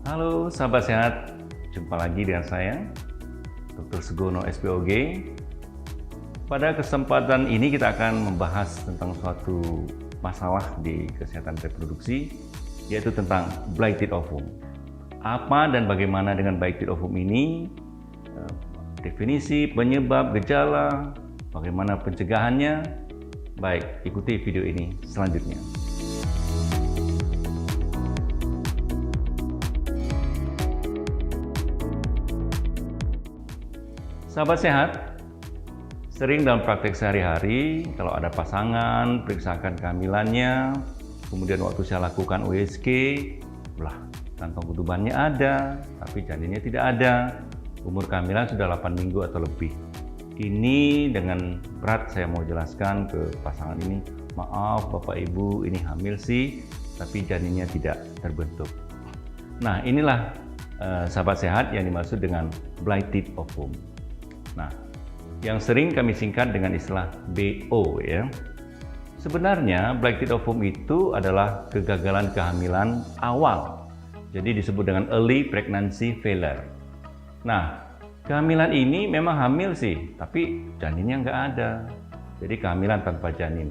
Halo sahabat sehat, jumpa lagi dengan saya, Dr. Sugono SPOG. Pada kesempatan ini kita akan membahas tentang suatu masalah di kesehatan reproduksi, yaitu tentang blighted ovum. Apa dan bagaimana dengan blighted ovum ini, definisi, penyebab, gejala, bagaimana pencegahannya. Baik, ikuti video ini selanjutnya. Sahabat sehat, sering dalam praktek sehari-hari kalau ada pasangan, periksakan kehamilannya, kemudian waktu saya lakukan USG, kantong ketubannya ada, tapi janinnya tidak ada. Umur kehamilan sudah 8 minggu atau lebih. Ini dengan berat saya mau jelaskan ke pasangan ini, maaf Bapak Ibu, ini hamil sih, tapi janinnya tidak terbentuk. Nah, inilah sahabat sehat yang dimaksud dengan blighted ovum. Nah, yang sering kami singkat dengan istilah BO ya. Sebenarnya blighted ovum itu adalah kegagalan kehamilan awal. Jadi disebut dengan early pregnancy failure. Nah, kehamilan ini memang hamil sih, tapi janinnya nggak ada. Jadi kehamilan tanpa janin,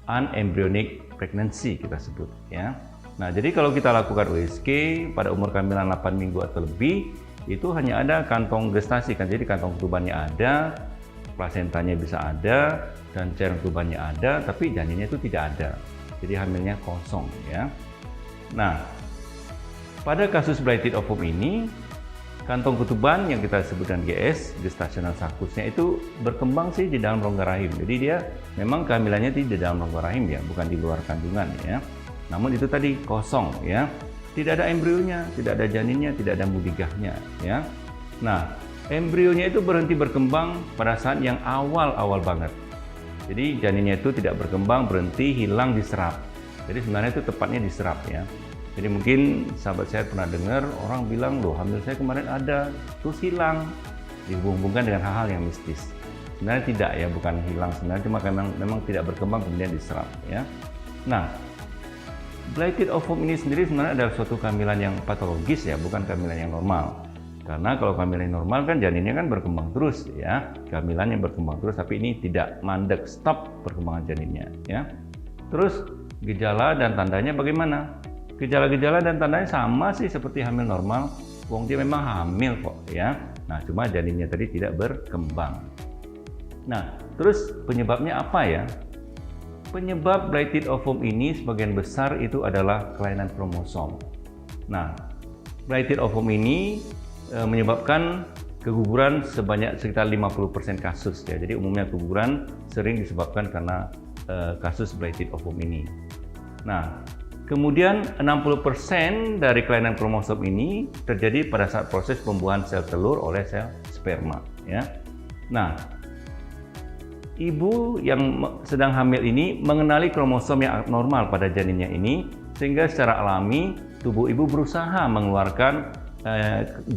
unembryonic pregnancy kita sebut ya. Nah, jadi kalau kita lakukan USG pada umur kehamilan 8 minggu atau lebih, itu hanya ada kantong gestasi kan, jadi kantong ketubannya ada, plasentanya bisa ada, dan cairan ketubannya ada, tapi janinnya itu tidak ada. Jadi hamilnya kosong ya. Nah, pada kasus blighted ovum ini, kantong ketuban yang kita sebutkan GS, gestational sakusnya itu berkembang sih di dalam rongga rahim. Jadi dia memang kehamilannya di dalam rongga rahim ya, bukan di luar kandungan ya. Namun itu tadi kosong ya. Tidak ada embrionya, tidak ada janinnya, tidak ada mudigahnya ya. Nah, embrionya itu berhenti berkembang pada saat yang awal-awal banget. Jadi janinnya itu tidak berkembang, berhenti, hilang, diserap. Jadi sebenarnya itu tepatnya diserap ya. Jadi mungkin sahabat saya pernah dengar orang bilang, loh hamil saya kemarin ada, terus hilang. Dihubung-hubungkan dengan hal-hal yang mistis. Sebenarnya tidak ya, bukan hilang sebenarnya, cuma memang tidak berkembang kemudian diserap ya. Nah, blighted ovum ini sendiri sebenarnya adalah suatu kehamilan yang patologis ya, bukan kehamilan yang normal. Karena kalau kehamilan yang normal kan janinnya kan berkembang terus ya, kehamilan yang berkembang terus, tapi ini tidak mandek, stop perkembangan janinnya ya. Terus gejala dan tandanya bagaimana? Gejala-gejala dan tandanya sama sih seperti hamil normal, wong dia memang hamil kok ya. Nah, cuma janinnya tadi tidak berkembang. Nah, terus penyebabnya apa ya? Penyebab blighted ovum ini sebagian besar itu adalah kelainan kromosom. Nah, blighted ovum ini menyebabkan keguguran sebanyak sekitar 50% kasus ya. Jadi umumnya keguguran sering disebabkan karena kasus blighted ovum ini. Nah, kemudian 60% dari kelainan kromosom ini terjadi pada saat proses pembuahan sel telur oleh sel sperma ya. Nah, ibu yang sedang hamil ini mengenali kromosom yang abnormal pada janinnya ini, sehingga secara alami tubuh ibu berusaha mengeluarkan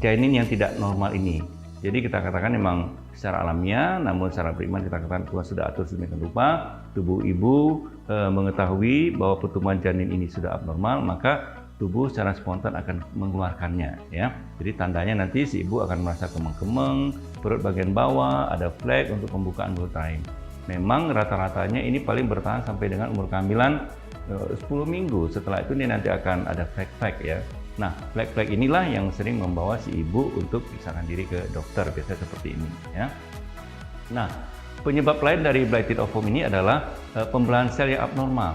janin yang tidak normal ini. Jadi kita katakan memang secara alamiah, namun secara beriman kita katakan Tuhan sudah atur sedemikian rupa, tubuh ibu mengetahui bahwa pertumbuhan janin ini sudah abnormal, maka tubuh secara spontan akan mengeluarkannya ya. Jadi tandanya nanti si ibu akan merasa kemeng-kemeng, perut bagian bawah ada flek untuk pembukaan mulut rahim. Memang rata-ratanya ini paling bertahan sampai dengan umur kehamilan 10 minggu. Setelah itu dia nanti akan ada flek-flek ya. Nah, flek-flek inilah yang sering membawa si ibu untuk periksakan diri ke dokter, biasanya seperti ini ya. Nah, penyebab lain dari blighted ovum ini adalah pembelahan sel yang abnormal.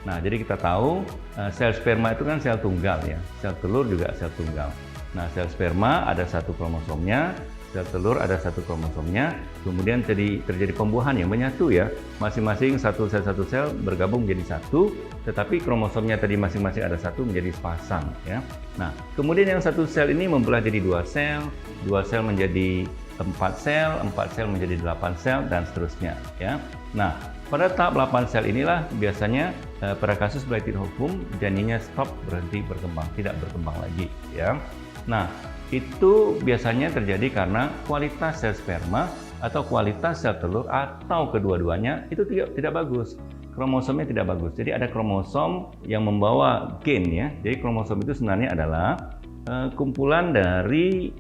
Nah, jadi kita tahu sel sperma itu kan sel tunggal ya, sel telur juga sel tunggal. Nah, sel sperma ada satu kromosomnya, sel telur ada satu kromosomnya, kemudian terjadi pembuahan yang menyatu ya, masing-masing satu sel bergabung menjadi satu, tetapi kromosomnya tadi masing-masing ada satu menjadi sepasang ya. Nah, kemudian yang satu sel ini membelah jadi dua sel menjadi 4 sel menjadi 8 sel dan seterusnya ya. Nah, pada tahap 8 sel inilah biasanya pada kasus blighted ovum janinnya stop, berhenti berkembang, tidak berkembang lagi ya. Nah, itu biasanya terjadi karena kualitas sel sperma atau kualitas sel telur atau kedua-duanya itu tidak bagus. Kromosomnya tidak bagus. Jadi ada kromosom yang membawa gain ya. Jadi kromosom itu sebenarnya adalah kumpulan dari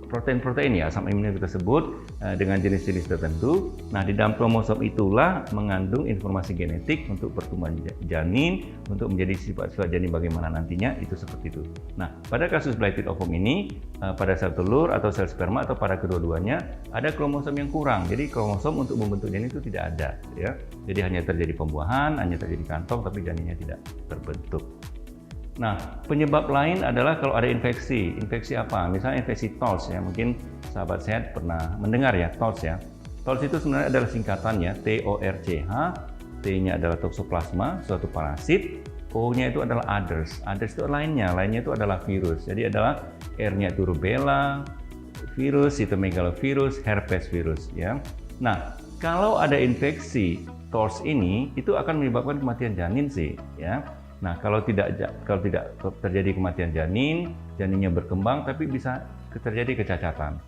protein-protein ya, asam amino kita sebut dengan jenis-jenis tertentu. Nah, di dalam kromosom itulah mengandung informasi genetik untuk pertumbuhan janin, untuk menjadi sifat-sifat janin bagaimana nantinya, itu seperti itu. Nah, pada kasus blighted ovum ini, pada sel telur atau sel sperma atau pada kedua-duanya ada kromosom yang kurang. Jadi kromosom untuk membentuk janin itu tidak ada, ya. Jadi hanya terjadi pembuahan, hanya terjadi kantong, tapi janinnya tidak terbentuk. Nah, penyebab lain adalah kalau ada infeksi. Infeksi apa? Misalnya infeksi TOLS ya. Mungkin sahabat sehat pernah mendengar ya TOLS ya. TOLS itu sebenarnya adalah singkatannya TORCH. T-nya adalah toxoplasma, suatu parasit. O-nya itu adalah others. Others itu lainnya. Lainnya itu adalah virus. Jadi adalah R-nya itu rubella virus, cytomegalovirus, herpes virus ya. Nah, kalau ada infeksi TOLS ini itu akan menyebabkan kematian janin sih ya. Nah, kalau tidak terjadi kematian janin, janinnya berkembang tapi bisa terjadi kecacatan.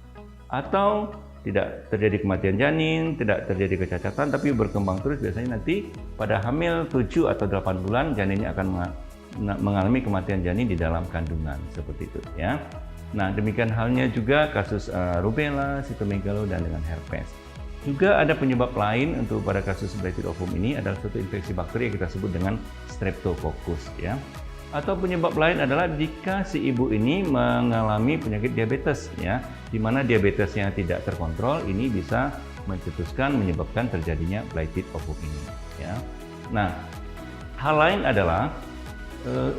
Atau tidak terjadi kematian janin, tidak terjadi kecacatan tapi berkembang terus, biasanya nanti pada hamil 7 atau 8 bulan janinnya akan mengalami kematian janin di dalam kandungan, seperti itu ya. Nah, demikian halnya juga kasus rubella, cytomegalo dan dengan herpes. Juga ada penyebab lain untuk pada kasus blighted ovum ini adalah suatu infeksi bakteri yang kita sebut dengan Streptococcus ya. Atau penyebab lain adalah jika si ibu ini mengalami penyakit diabetes ya, di mana diabetesnya tidak terkontrol, ini bisa mencetuskan menyebabkan terjadinya blighted ovum ini ya. Nah, hal lain adalah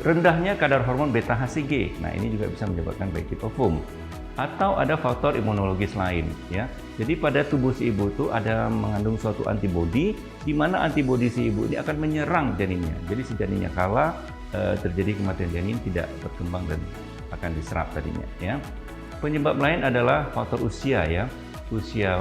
rendahnya kadar hormon beta HCG. Nah, ini juga bisa menyebabkan blighted ovum. Atau ada faktor imunologis lain ya. Jadi pada tubuh si ibu itu ada mengandung suatu antibodi, di mana antibodi si ibu ini akan menyerang janinnya. Jadi si janinnya kalah, terjadi kematian janin, tidak berkembang dan akan diserap tadinya ya. Penyebab lain adalah faktor usia ya. Usia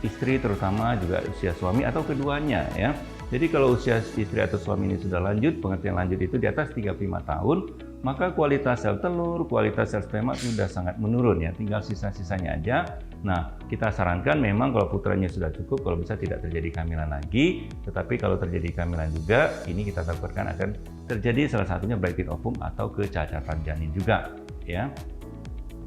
istri terutama, juga usia suami atau keduanya ya. Jadi kalau usia istri atau suami ini sudah lanjut, pengertian lanjut itu di atas 35 tahun, maka kualitas sel telur, kualitas sel sperma sudah sangat menurun ya, tinggal sisa-sisanya aja. Nah, kita sarankan memang kalau putranya sudah cukup, kalau bisa tidak terjadi kehamilan lagi, tetapi kalau terjadi kehamilan juga, ini kita takutkan akan terjadi salah satunya blighted ovum atau kecacatan janin juga ya.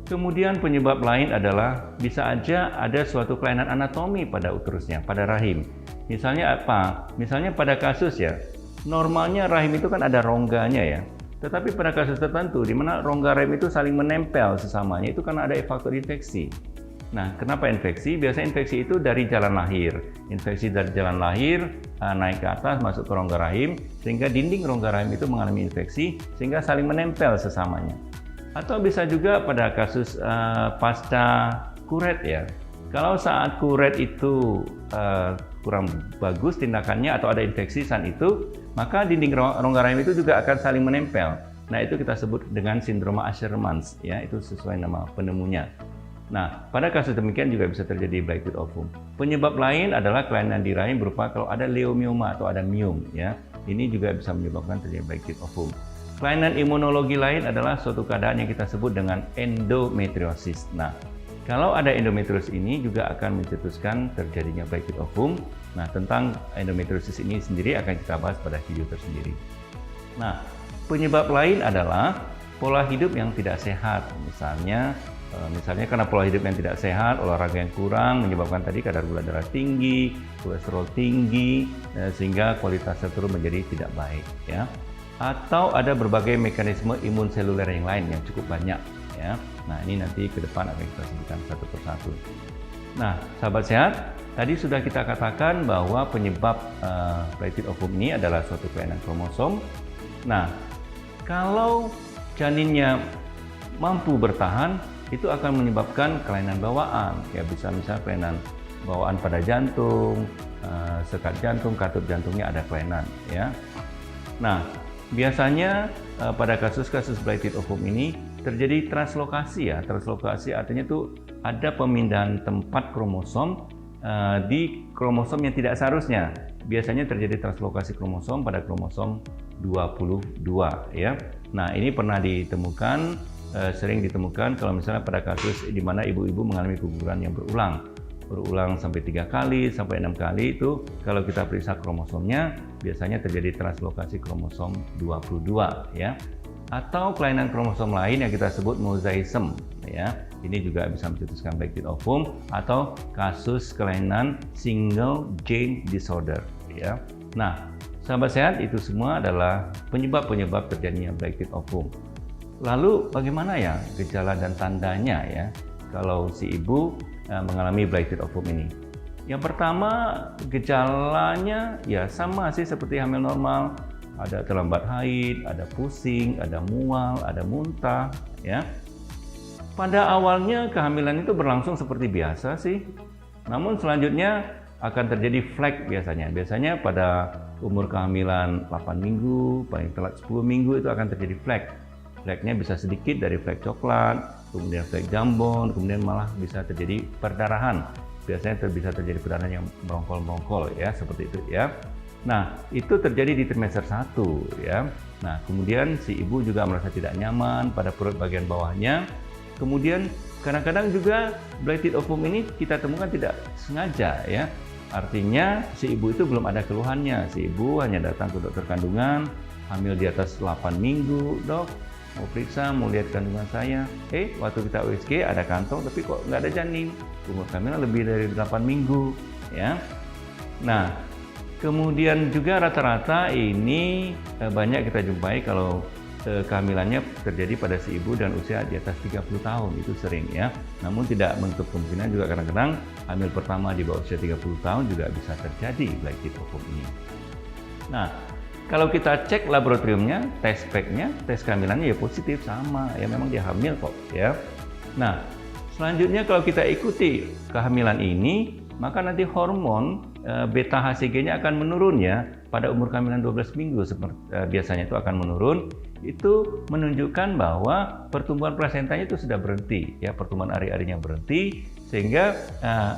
Kemudian penyebab lain adalah bisa aja ada suatu kelainan anatomi pada uterusnya, pada rahim. Misalnya apa? Misalnya pada kasus ya, normalnya rahim itu kan ada rongganya ya. Tetapi pada kasus tertentu di mana rongga rahim itu saling menempel sesamanya, itu karena ada faktor infeksi. Nah, kenapa infeksi? Biasanya infeksi itu dari jalan lahir. Infeksi dari jalan lahir naik ke atas masuk ke rongga rahim, sehingga dinding rongga rahim itu mengalami infeksi sehingga saling menempel sesamanya. Atau bisa juga pada kasus pasca kuret ya. Kalau saat kuret itu kurang bagus tindakannya atau ada infeksi saat itu, maka dinding rongga rahim itu juga akan saling menempel. Nah, itu kita sebut dengan sindrom Ashermans ya, itu sesuai nama penemunya. Nah, pada kasus demikian juga bisa terjadi blighted ovum. Penyebab lain adalah kelainan di rahim berupa kalau ada leomioma atau ada myom ya. Ini juga bisa menyebabkan terjadi blighted ovum. Kelainan imunologi lain adalah suatu keadaan yang kita sebut dengan endometriosis. Nah, kalau ada endometriosis ini juga akan mencetuskan terjadinya blighted ovum. Nah, tentang endometriosis ini sendiri akan kita bahas pada video tersendiri. Nah, penyebab lain adalah pola hidup yang tidak sehat. Misalnya karena pola hidup yang tidak sehat, olahraga yang kurang menyebabkan tadi kadar gula darah tinggi, kolesterol tinggi, sehingga kualitas sel telur menjadi tidak baik ya. Atau ada berbagai mekanisme imun seluler yang lain yang cukup banyak ya. Nah, ini nanti ke depan akan kita sebutkan satu persatu. Nah, sahabat sehat, tadi sudah kita katakan bahwa penyebab blighted ovum ini adalah suatu kelainan kromosom. Nah, kalau janinnya mampu bertahan, itu akan menyebabkan kelainan bawaan. Ya, bisa misalnya kelainan bawaan pada jantung, sekat jantung, katup jantungnya ada kelainan ya. Nah, biasanya pada kasus-kasus blighted ovum ini terjadi translokasi ya. Translokasi artinya itu ada pemindahan tempat kromosom di kromosom yang tidak seharusnya. Biasanya terjadi translokasi kromosom pada kromosom 22 ya. Nah, ini pernah ditemukan, sering ditemukan kalau misalnya pada kasus di mana ibu-ibu mengalami keguguran yang berulang sampai 3 kali sampai 6 kali, itu kalau kita periksa kromosomnya biasanya terjadi translokasi kromosom 22 ya. atau kelainan kromosom lain yang kita sebut mosaism, ya. Ini juga bisa mencetuskan black tip ovum atau kasus kelainan single gene disorder, ya. Nah, sahabat sehat, itu semua adalah penyebab-penyebab terjadinya black tip ovum. Lalu bagaimana ya gejala dan tandanya ya kalau si ibu mengalami black tip ovum ini? Yang pertama, gejalanya ya sama sih seperti hamil normal. Ada terlambat haid, ada pusing, ada mual, ada muntah, ya. Pada awalnya kehamilan itu berlangsung seperti biasa sih. Namun selanjutnya akan terjadi flek biasanya. Biasanya pada umur kehamilan 8 minggu, paling telat 10 minggu itu akan terjadi flek. Fleknya bisa sedikit dari flek coklat, kemudian flek jambon, kemudian malah bisa terjadi perdarahan. Biasanya bisa terjadi perdarahan yang merongkol-merongkol ya, seperti itu ya. Nah, itu terjadi di trimester 1 ya. Nah, kemudian si ibu juga merasa tidak nyaman pada perut bagian bawahnya. Kemudian kadang-kadang juga black tip ovum ini kita temukan tidak sengaja ya. Artinya si ibu itu belum ada keluhannya. Si ibu hanya datang ke dokter kandungan, hamil di atas 8 minggu, dok, mau periksa, mau lihat kandungan saya. Waktu kita USG ada kantong, tapi kok nggak ada janin. Umur kehamilan lebih dari 8 minggu, ya. Nah, kemudian juga rata-rata ini banyak kita jumpai kalau kehamilannya terjadi pada si ibu dan usia di atas 30 tahun, itu sering ya. Namun tidak menutup kemungkinan juga kadang-kadang hamil pertama di bawah usia 30 tahun juga bisa terjadi black tip ovum ini. Nah, kalau kita cek laboratoriumnya, tes speknya, tes kehamilannya ya positif sama, ya memang dia hamil kok ya. Nah, selanjutnya kalau kita ikuti kehamilan ini, maka nanti hormon beta HCG-nya akan menurun ya pada umur kehamilan 12 minggu biasanya itu akan menurun. Itu menunjukkan bahwa pertumbuhan plasentanya itu sudah berhenti ya, pertumbuhan ari-arinya berhenti sehingga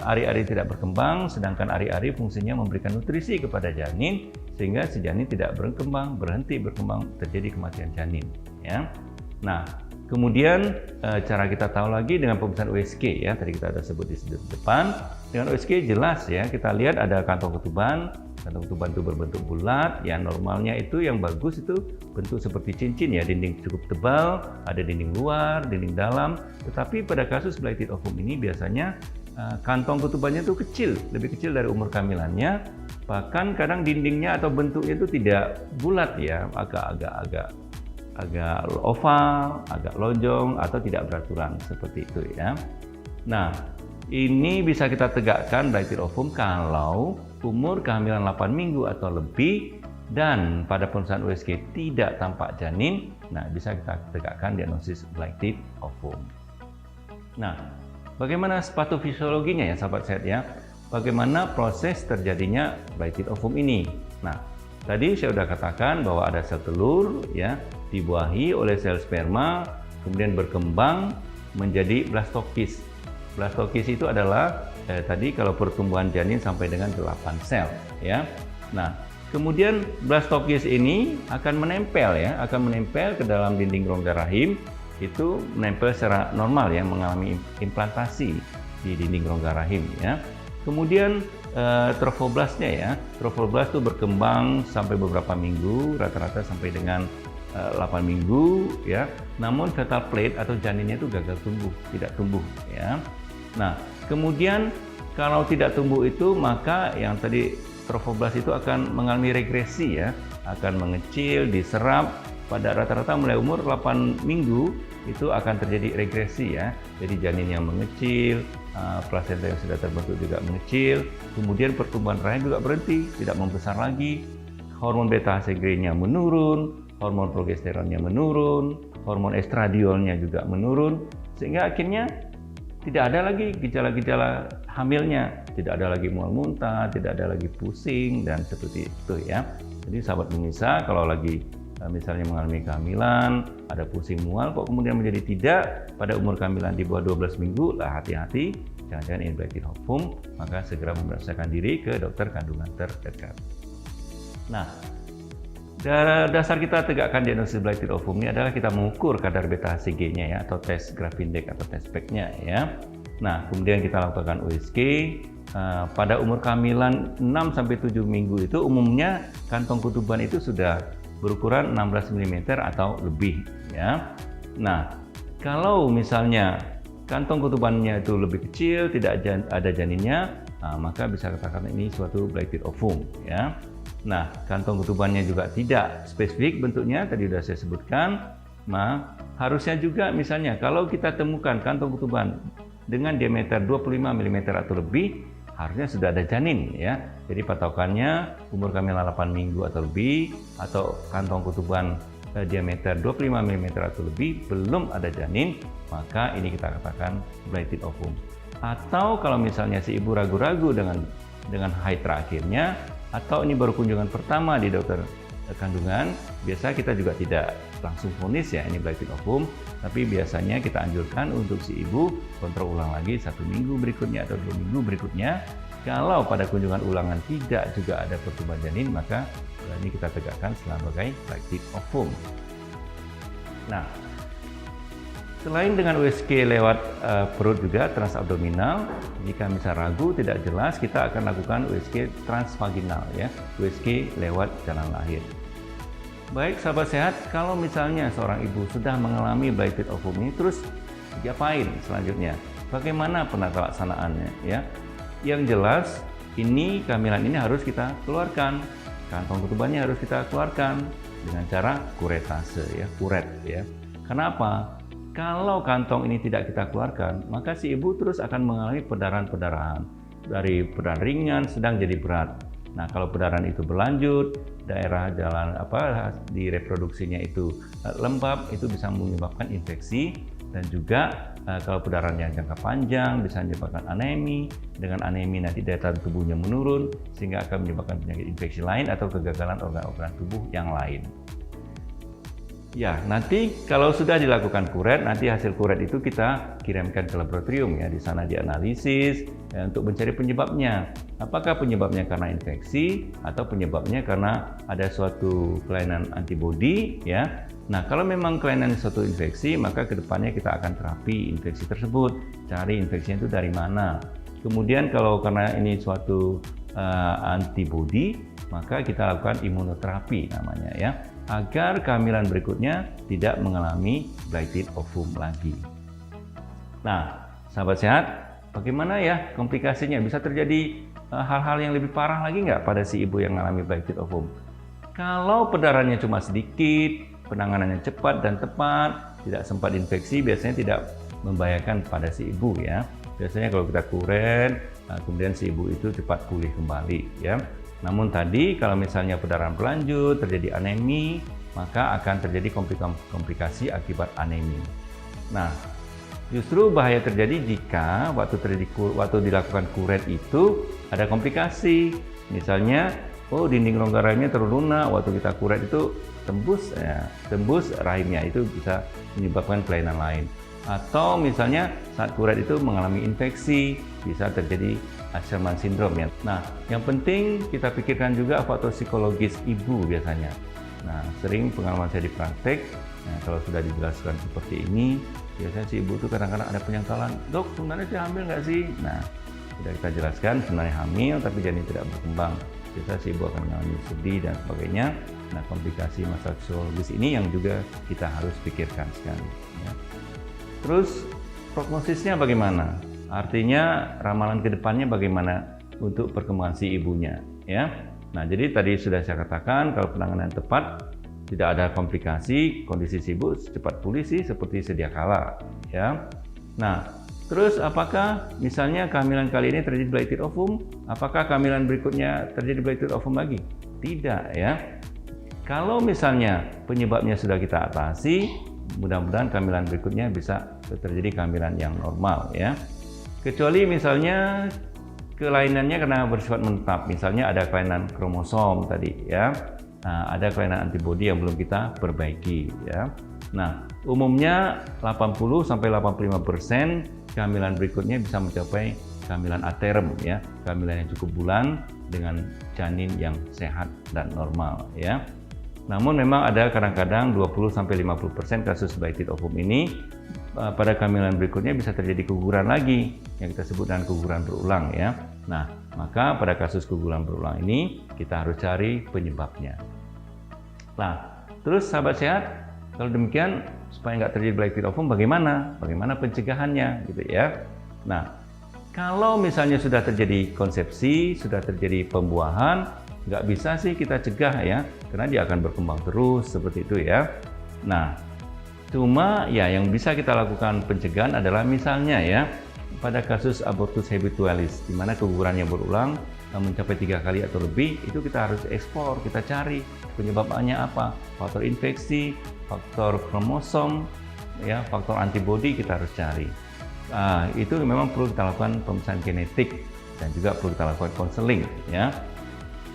ari-ari tidak berkembang, sedangkan ari-ari fungsinya memberikan nutrisi kepada janin sehingga si janin tidak berkembang, berhenti berkembang, terjadi kematian janin ya. Nah, kemudian cara kita tahu lagi dengan pemeriksaan USG ya, tadi kita ada sebut di depan. Dengan USG jelas ya, kita lihat ada kantong ketuban. Kantong ketuban itu berbentuk bulat, ya normalnya itu yang bagus itu bentuk seperti cincin ya, dinding cukup tebal, ada dinding luar, dinding dalam. Tetapi pada kasus black tip ovum ini biasanya kantong ketubannya itu kecil, lebih kecil dari umur kehamilannya. Bahkan kadang dindingnya atau bentuknya itu tidak bulat ya, agak oval, agak lonjong atau tidak beraturan seperti itu ya. Nah, ini bisa kita tegakkan black tip ovum kalau umur kehamilan 8 minggu atau lebih dan pada pemeriksaan USG tidak tampak janin. Nah, bisa kita tegakkan diagnosis black tip ovum. Nah, bagaimana patofisiologinya ya sahabat sehat ya? Bagaimana proses terjadinya black tip ovum ini? Nah, tadi saya sudah katakan bahwa ada sel telur ya, dibuahi oleh sel sperma, kemudian berkembang menjadi blastokis. Blastokis itu adalah tadi kalau pertumbuhan janin sampai dengan 8 sel ya. Nah, kemudian blastokis ini akan menempel ya, akan menempel ke dalam dinding rongga rahim. Itu menempel secara normal ya, mengalami implantasi di dinding rongga rahim ya. Kemudian trofoblastnya ya, trofoblast itu berkembang sampai beberapa minggu, rata-rata sampai dengan 8 minggu ya. Namun fetal plate atau janinnya itu gagal tumbuh, tidak tumbuh ya. Nah, kemudian kalau tidak tumbuh itu maka yang tadi trofoblast itu akan mengalami regresi ya, akan mengecil, diserap. Pada rata-rata mulai umur 8 minggu itu akan terjadi regresi ya. Jadi janin yang mengecil, plasenta yang sudah terbentuk juga mengecil, kemudian pertumbuhan rahim juga berhenti, tidak membesar lagi. Hormon beta HCG-nya menurun, hormon progesteronnya menurun, hormon estradiolnya juga menurun, sehingga akhirnya tidak ada lagi gejala-gejala hamilnya, tidak ada lagi mual muntah, tidak ada lagi pusing dan seperti itu ya. Jadi sahabat pemirsa, kalau lagi misalnya mengalami kehamilan, ada pusing mual kok kemudian menjadi tidak pada umur kehamilan di bawah 12 minggu, lah hati-hati, jangan-jangan ini black tip ovum, maka segera memeriksakan diri ke dokter kandungan terdekat. Nah, dasar kita tegakkan diagnosis black tip ovum ini adalah kita mengukur kadar beta HCG-nya ya, atau tes Graf-Index atau tes speknya ya. Nah, kemudian kita lakukan USG. Pada umur kehamilan 6-7 minggu itu umumnya kantong ketuban itu sudah berukuran 16 mm atau lebih ya. Nah, kalau misalnya kantong ketubannya itu lebih kecil, tidak ada janinnya, maka bisa katakan ini suatu blighted ovum ya. Nah, kantong ketubannya juga tidak spesifik bentuknya, tadi sudah saya sebutkan. Harusnya juga misalnya kalau kita temukan kantong ketuban dengan diameter 25 mm atau lebih, harusnya sudah ada janin ya. Jadi patokannya umur kehamilan 8 minggu atau lebih, atau kantong ketuban diameter 25 mm atau lebih belum ada janin, maka ini kita katakan blighted ovum. Atau kalau misalnya si ibu ragu-ragu dengan haid terakhirnya, atau ini baru kunjungan pertama di dokter kandungan, biasa kita juga tidak langsung vonis ya ini blighted ovum, tapi biasanya kita anjurkan untuk si ibu kontrol ulang lagi 1 minggu berikutnya atau 2 minggu berikutnya. Kalau pada kunjungan ulangan tidak juga ada pertumbuhan janin, maka ini kita tegakkan sebagai blighted ovum. Nah, selain dengan USG lewat perut juga transabdominal, jika misal ragu tidak jelas, kita akan lakukan USG transvaginal ya, USG lewat jalan lahir. Baik sahabat sehat, kalau misalnya seorang ibu sudah mengalami blighted ovum ini, terus diapain selanjutnya? Bagaimana penata laksanaannya ya? Yang jelas ini kehamilan ini harus kita keluarkan, kantong ketubannya harus kita keluarkan dengan cara kuretase ya, kuret ya. Kenapa? Kalau kantong ini tidak kita keluarkan, maka si ibu terus akan mengalami perdarahan-perdarahan dari perdarahan ringan, sedang jadi berat. Nah, kalau perdarahan itu berlanjut, daerah jalan di reproduksinya itu lembab, itu bisa menyebabkan infeksi. Dan juga kalau perdarahan yang jangka panjang bisa menyebabkan anemi. Dengan anemi nanti daya tahan tubuhnya menurun, sehingga akan menyebabkan penyakit infeksi lain atau kegagalan organ-organ tubuh yang lain. Ya, nanti kalau sudah dilakukan kuret, nanti hasil kuret itu kita kirimkan ke laboratorium ya. Di sana dianalisis ya, untuk mencari penyebabnya. Apakah penyebabnya karena infeksi atau penyebabnya karena ada suatu kelainan antibodi ya. Nah, kalau memang kelainan suatu infeksi, maka kedepannya kita akan terapi infeksi tersebut. Cari infeksinya itu dari mana. Kemudian kalau karena ini suatu antibodi, maka kita lakukan imunoterapi namanya ya, agar kehamilan berikutnya tidak mengalami blighted ovum lagi. Nah, sahabat sehat, bagaimana ya komplikasinya? Bisa terjadi hal-hal yang lebih parah lagi nggak pada si ibu yang mengalami blighted ovum? Kalau perdarahannya cuma sedikit, penanganannya cepat dan tepat, tidak sempat infeksi, biasanya tidak membahayakan pada si ibu ya. Biasanya kalau kita kuret, kemudian si ibu itu cepat pulih kembali ya. Namun tadi kalau misalnya perdarahan berlanjut, terjadi anemi, maka akan terjadi komplikasi akibat anemi. Nah, justru bahaya terjadi jika waktu dilakukan kuret itu ada komplikasi. Misalnya, dinding rongga rahimnya terlalu lunak, waktu kita kuret itu tembus rahimnya, itu bisa menyebabkan kelainan lain. Atau misalnya saat kuret itu mengalami infeksi, bisa terjadi Asherman syndrome ya. Nah, yang penting kita pikirkan juga faktor psikologis ibu biasanya. Nah, sering pengalaman saya di praktek, kalau sudah dijelaskan seperti ini, biasanya si ibu itu kadang-kadang ada penyangkalan, dok sebenarnya saya hamil nggak sih? Nah, sudah kita jelaskan sebenarnya hamil tapi janin tidak berkembang. Biasanya si ibu akan mengalami sedih dan sebagainya. Nah, komplikasi masalah psikologis ini yang juga kita harus pikirkan sekali. Ya. Terus prognosisnya bagaimana? Artinya ramalan ke depannya bagaimana untuk perkembangan si ibunya ya. Nah, jadi tadi sudah saya katakan kalau penanganan tepat, tidak ada komplikasi, kondisi si ibu cepat pulih sih seperti sedia kala ya. Nah, terus apakah misalnya kehamilan kali ini terjadi blighted ovum, apakah kehamilan berikutnya terjadi blighted ovum lagi? Tidak ya. Kalau misalnya penyebabnya sudah kita atasi, mudah-mudahan kehamilan berikutnya bisa terjadi kehamilan yang normal ya. Kecuali misalnya kelainannya karena bersifat menetap, misalnya ada kelainan kromosom tadi ya. Nah, ada kelainan antibodi yang belum kita perbaiki ya. Nah, umumnya 80-85% kehamilan berikutnya bisa mencapai kehamilan aterem ya, kehamilan yang cukup bulan dengan janin yang sehat dan normal ya. Namun memang ada kadang-kadang 20-50% kasus blighted ovum ini pada kehamilan berikutnya bisa terjadi keguguran lagi yang kita sebut dengan keguguran berulang ya. Nah, maka pada kasus keguguran berulang ini kita harus cari penyebabnya. Nah, Terus sahabat sehat, kalau demikian supaya nggak terjadi black tip ovum bagaimana? Bagaimana pencegahannya gitu ya? Nah, kalau misalnya sudah terjadi konsepsi, sudah terjadi pembuahan, nggak bisa sih kita cegah ya, karena dia akan berkembang terus seperti itu ya. Nah, cuma ya yang bisa kita lakukan pencegahan adalah misalnya ya, pada kasus abortus habitualis, di mana keguguran yang berulang mencapai 3 kali atau lebih, itu kita harus eksplor, kita cari penyebabnya apa, faktor infeksi, faktor kromosom, ya, faktor antibodi kita harus cari. Itu memang perlu kita lakukan pemeriksaan genetik dan juga perlu kita lakukan konseling, ya.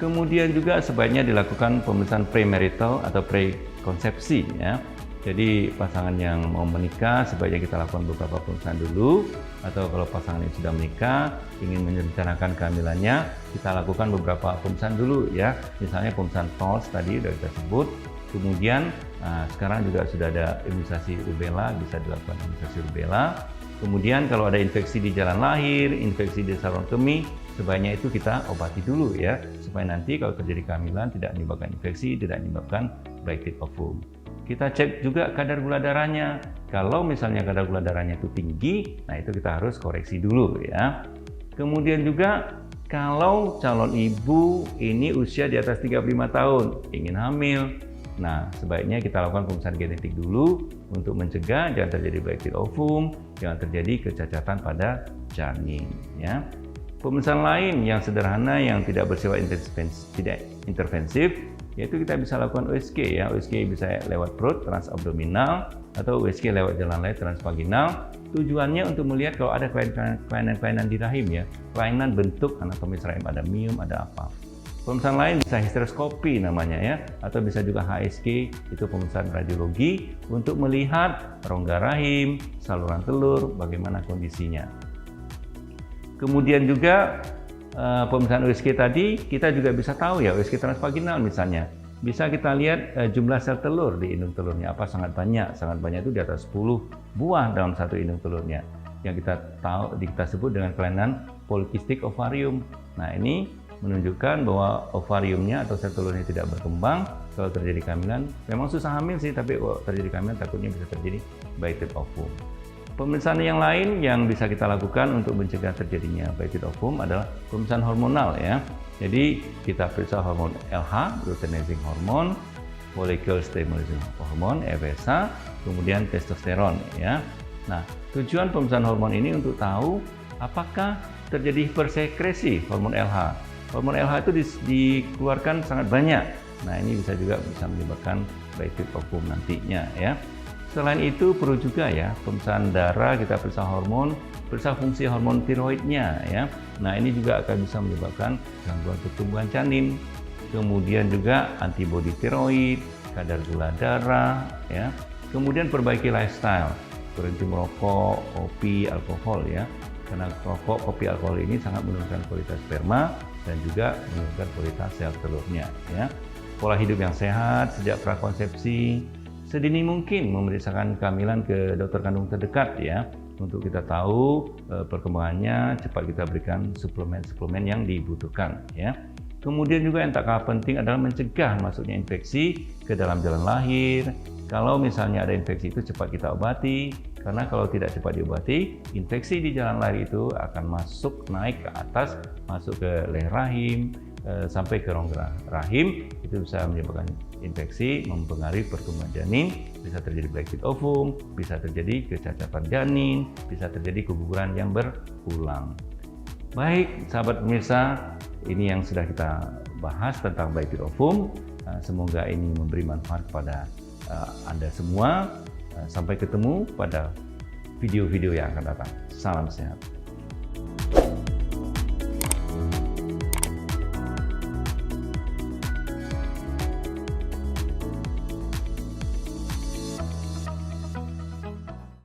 Kemudian juga sebaiknya dilakukan pemeriksaan premarital atau prekonsepsi, ya. Jadi pasangan yang mau menikah sebaiknya kita lakukan beberapa pemeriksaan dulu, atau kalau pasangan yang sudah menikah ingin merencanakan kehamilannya, kita lakukan beberapa pemeriksaan dulu ya. Misalnya pemeriksaan POLS tadi sudah kita sebut. Kemudian sekarang juga sudah ada imunisasi rubella, bisa dilakukan imunisasi rubella. Kemudian kalau ada infeksi di jalan lahir, infeksi di saluran kemih, sebaiknya itu kita obati dulu ya, supaya nanti kalau terjadi kehamilan tidak menyebabkan infeksi, tidak menyebabkan black tip ovum. Kita cek juga kadar gula darahnya. Kalau misalnya kadar gula darahnya itu tinggi, nah itu kita harus koreksi dulu ya. Kemudian juga kalau calon ibu ini usia di atas 35 tahun, ingin hamil, nah sebaiknya kita lakukan pemeriksaan genetik dulu untuk mencegah jangan terjadi black tip ovum, jangan terjadi kecacatan pada janin ya. Pemeriksaan lain yang sederhana yang tidak bersifat intervensif, yaitu kita bisa lakukan USG ya. USG bisa lewat perut transabdominal atau USG lewat jalan lahir transvaginal. Tujuannya untuk melihat kalau ada kelainan-kelainan di rahim ya, kelainan bentuk anatomis rahim, ada miom, ada apa. Pemeriksaan lain bisa histeroskopi namanya ya, atau bisa juga HSG, itu pemeriksaan radiologi untuk melihat rongga rahim, saluran telur, bagaimana kondisinya. Kemudian juga pemeriksaan USG tadi kita juga bisa tahu ya, USG transvaginal misalnya. Bisa kita lihat jumlah sel telur di indung telurnya, apa sangat banyak itu di atas 10 buah dalam satu indung telurnya. Yang kita sebut dengan kelainan polikistik ovarium. Nah, ini menunjukkan bahwa ovariumnya atau sel telurnya tidak berkembang. Kalau terjadi kehamilan, memang susah hamil sih, tapi kalau terjadi kehamilan takutnya bisa terjadi black tip ovum. Pemeriksaan yang lain yang bisa kita lakukan untuk mencegah terjadinya black tip ovum adalah pemeriksaan hormonal ya. Jadi kita periksa hormon LH, luteinizing hormone, follicle stimulating hormone (FSH), kemudian testosteron ya. Nah, tujuan pemeriksaan hormon ini untuk tahu apakah terjadi hipersekresi hormon LH. Hormon LH itu dikeluarkan sangat banyak. Nah, ini bisa menyebabkan black tip ovum nantinya ya. Selain itu perlu juga ya pemeriksaan darah, kita periksa hormon, periksa fungsi hormon tiroidnya ya. Nah, ini juga akan bisa menyebabkan gangguan pertumbuhan janin. Kemudian juga antibodi tiroid, kadar gula darah ya. Kemudian perbaiki lifestyle, berhenti merokok, kopi, alkohol ya. Karena rokok, kopi, alkohol ini sangat menurunkan kualitas sperma dan juga menurunkan kualitas sel telurnya ya. Pola hidup yang sehat sejak prakonsepsi, sedini mungkin memeriksakan kehamilan ke dokter kandung terdekat ya, untuk kita tahu perkembangannya, cepat kita berikan suplemen-suplemen yang dibutuhkan ya. Kemudian juga yang tak kalah penting adalah mencegah masuknya infeksi ke dalam jalan lahir. Kalau misalnya ada infeksi itu cepat kita obati, karena kalau tidak cepat diobati, infeksi di jalan lahir itu akan naik ke atas, masuk ke leher rahim, sampai ke rongga rahim, itu bisa menyebabkan infeksi, mempengaruhi pertumbuhan janin, bisa terjadi black tip ovum, bisa terjadi kecacatan janin, bisa terjadi keguguran yang berulang. Baik, sahabat pemirsa, ini yang sudah kita bahas tentang black tip ovum. Semoga ini memberi manfaat kepada Anda semua. Sampai ketemu pada video-video yang akan datang. Salam sehat.